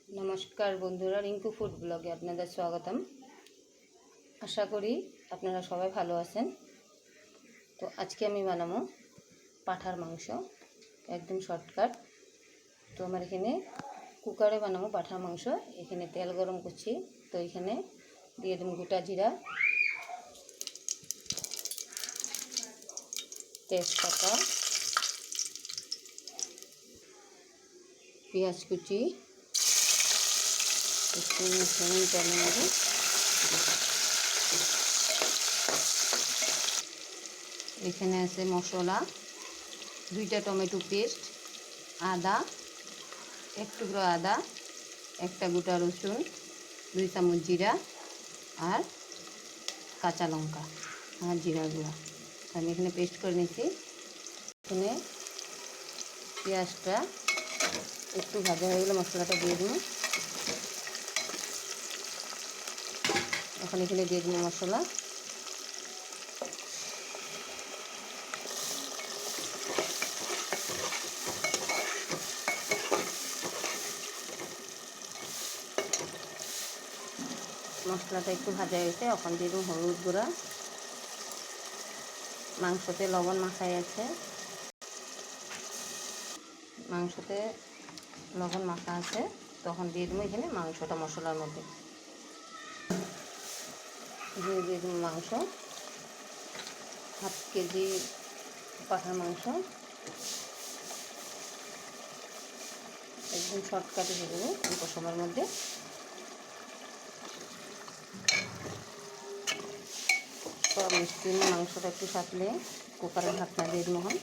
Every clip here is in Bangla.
নমস্কার বন্ধুরা, রিঙ্কু ফুড ব্লগে আপনাদের স্বাগতম। আশা করি আপনারা সবাই ভালো আছেন। তো আজকে আমি বানাবো পাঁঠার মাংস, একদম শর্টকাট। তো আমার এখানে কুকারে বানাবো পাঁঠার মাংস। এখানে তেল গরম করছি, তো এখানে দিয়ে দেবো গোটা জিরা, তেজপাতা, পেঁয়াজ কুচি, একটু মিশিয়ে তেলের মধ্যে। এখানে আছে মশলা, 2টা টমেটো পেস্ট, আদা, এক টুকরো আদা, একটা গোটা রসুন, 2 চামচ জিরা আর কাঁচা লঙ্কা আর জিরা গুঁড়া আমি এখানে পেস্ট করে নিয়েছি। এখানে পেঁয়াজটা একটু ভাজা হয়ে গেলে মশলাটা দিয়ে দেবো। এখন এখানে দিয়ে দেবো মশলা। মশলাটা একটু ভাজা হয়েছে, এখন দিয়ে দেবো হলুদ গুঁড়া। মাংসতে লবণ মাখাই আছে, মাংসতে লবণ মাখা আছে, তখন দিয়ে দেবো এখানে মাংসটা মশলার মধ্যে দিয়ে দেবো মাংস। 1/2 কেজি পাঁঠার মাংস, একদম শর্টকাটে দিয়ে দেবো অল্প সময়ের মধ্যে। সব মিষ্টি মাংসটা একটু সাঁতলে কুকারে ঢাকনা দিয়ে দেবো। এখন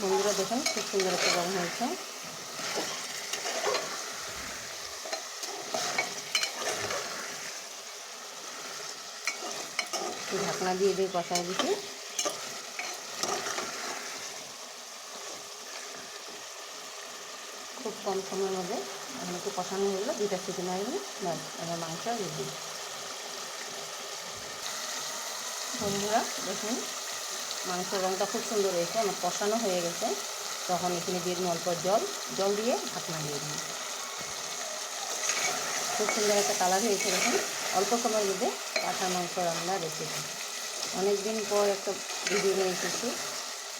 বন্ধুরা দেখেন খুব সুন্দর একটা রং হয়েছে। ঢাকনা দিয়ে দিয়ে কষায় দিচ্ছি। খুব কম সময়ের মধ্যে এখন একটু কষানো হয়ে গেলো, 2টা সিটি মারিনি, ব্যাস এবার মাংস রেডি। বন্ধুরা দেখুন মাংসের রঙটা খুব সুন্দর হয়েছে, আমার কষানো হয়ে গেছে। তখন এখানে দিয়ে দিন অল্প জল দিয়ে ঢাকনা দিয়ে দিন। খুব সুন্দর একটা কালার হয়েছে। দেখুন অল্প সময়ের মধ্যে পাঁঠার মাংস রান্না রেসিপি। অনেক দিন পর একটা ভিডিও নিয়ে এসেছি,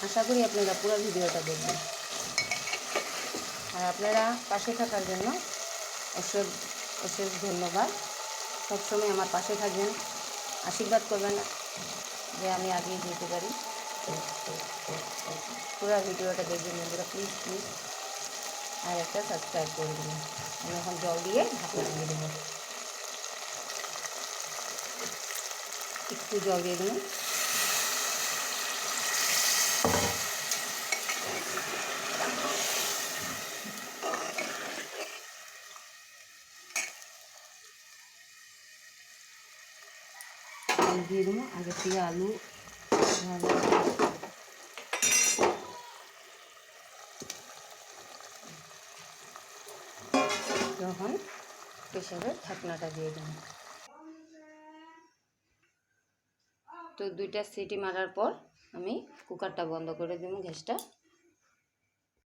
আশা করি আপনারা পুরো ভিডিওটা দেখবেন। আর আপনারা পাশে থাকার জন্য অশেষ অশেষ ধন্যবাদ। সবসময় আমার পাশে থাকবেন, আশীর্বাদ করবেন যে আমি এগিয়ে যেতে পারি। পুরো ভিডিওটা দেখবেন বন্ধুরা, প্লিজ প্লিজ। আর একটা সাবস্ক্রাইব করে দেবেন। আমি এখন জল দিয়ে ঢাকনা দিয়ে দেবো। একটু জল দিয়ে দেবেন। দিয়ে দেবো আগে থেকে আলু ভাজা। যখন প্রেসারের ঢাকনাটা দিয়ে দেবো, তো 2টা সিটি মারার পর আমি কুকারটা বন্ধ করে দেবো গ্যাসটা।